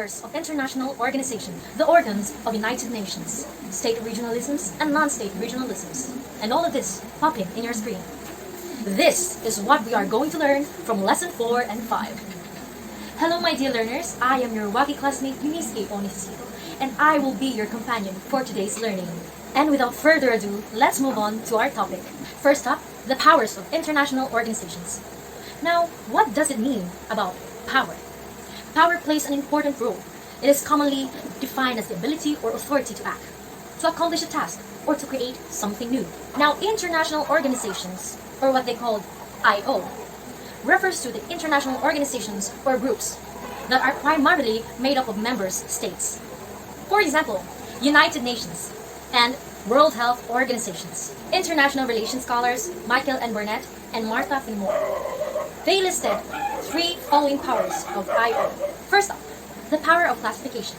powers of international organization, the organs of United Nations, state regionalisms and non-state regionalisms, and all of this popping in your screen. This is what we are going to learn from Lesson 4 and 5. Hello my dear learners, I am your wacky classmate Eunice A. Onisito, and I will be your companion for today's learning. And without further ado, let's move on to our topic. First up, the powers of international organizations. Now, what does it mean about power? Power plays an important role. It is commonly defined as the ability or authority to act, to accomplish a task, or to create something new. Now, international organizations, or what they call IO, refers to the international organizations or groups that are primarily made up of member states. For example, United Nations and World Health Organizations. International relations scholars Michael N. Burnett and Martha Finmore, they listed three following powers of IO. First up, the power of classification.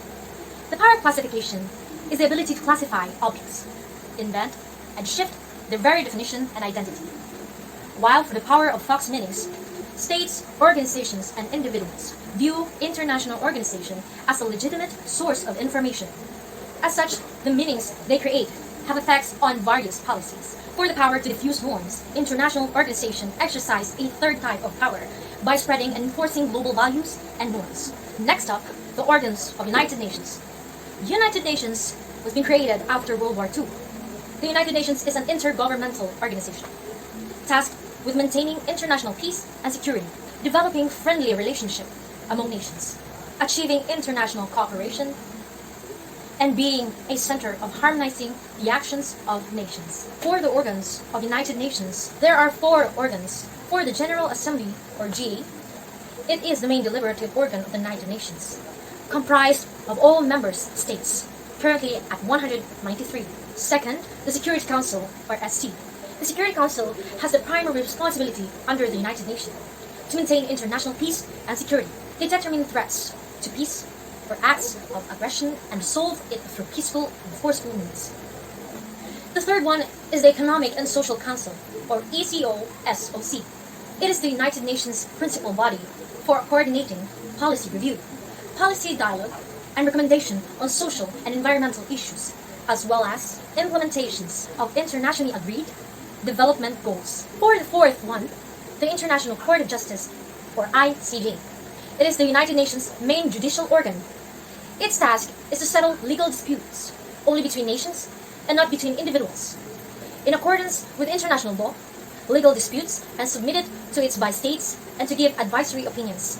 The power of classification is the ability to classify objects, invent, and shift their very definition and identity. While for the power of Fox meanings, states, organizations, and individuals view international organization as a legitimate source of information. As such, the meanings they create have effects on various policies. For the power to diffuse norms, international organizations exercise a third type of power by spreading and enforcing global values and norms. Next up, the organs of United Nations. United Nations was being created after World War II. The United Nations is an intergovernmental organization tasked with maintaining international peace and security, developing friendly relationship among nations, achieving international cooperation, and being a center of harmonizing the actions of nations. For the organs of United Nations, there are four organs. For the General Assembly, or G, it is the main deliberative organ of the United Nations, comprised of all member states, currently at 193. Second, the Security Council, or SC. The Security Council has the primary responsibility under the United Nations to maintain international peace and security. They determine threats to peace or acts of aggression and resolve it through peaceful and forceful means. The third one is the Economic and Social Council, or ECOSOC. It is the United Nations principal body for coordinating policy review, policy dialogue, and recommendation on social and environmental issues, as well as implementations of internationally agreed development goals. For the fourth one, the International Court of Justice, or ICJ. It is the United Nations main judicial organ. Its task is to settle legal disputes only between nations and not between individuals. In accordance with international law, legal disputes are submitted to it by states and to give advisory opinions,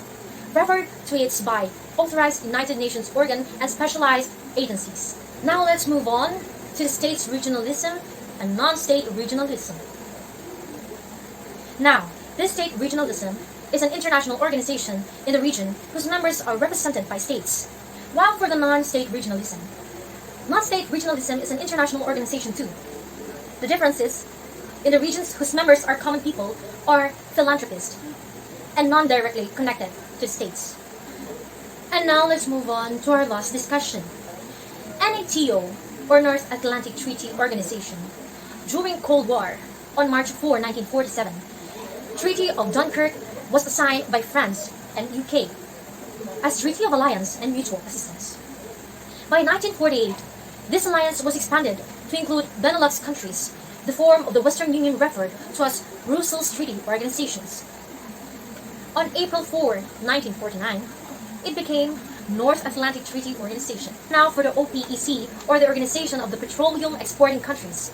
referred to it by authorized United Nations organ and specialized agencies. Now let's move on to the states regionalism and non-state regionalism. Now, this state regionalism is an international organization in the region whose members are represented by states. While for the non-state regionalism is an international organization too. The difference is, in the regions whose members are common people or philanthropists and non-directly connected to the states. And now let's move on to our last discussion. NATO, or North Atlantic Treaty Organization. During Cold War, on March 4, 1947, Treaty of Dunkirk was signed by France and UK as Treaty of Alliance and Mutual Assistance. By 1948, this alliance was expanded to include Benelux countries, the form of the Western Union referred to as Brussels Treaty Organizations. On April 4, 1949, it became North Atlantic Treaty Organization. Now for the OPEC, or the Organization of the Petroleum Exporting Countries.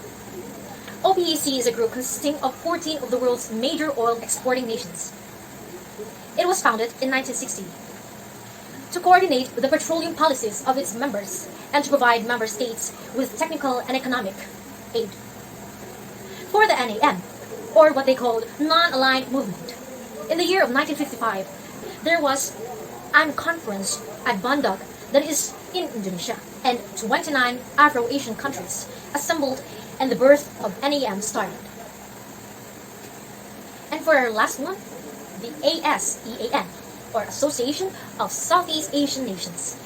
OPEC is a group consisting of 14 of the world's major oil exporting nations. It was founded in 1960 to coordinate the petroleum policies of its members and to provide member states with technical and economic aid. For the NAM, or what they called Non-Aligned Movement, in the year of 1955, there was a conference at Bandung, that is in Indonesia, and 29 Afro-Asian countries assembled and the birth of NAM started. And for our last one, the ASEAN, or Association of Southeast Asian Nations.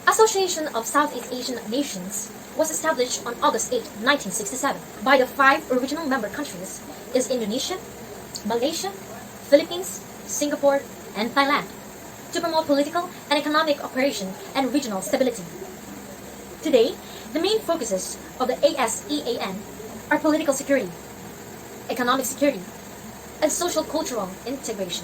Association of Southeast Asian Nations was established on August 8, 1967 by the 5 original member countries is Indonesia, Malaysia, Philippines, Singapore, and Thailand. to promote political and economic cooperation and regional stability. Today, the main focuses of the ASEAN are political security, economic security, and social cultural integration.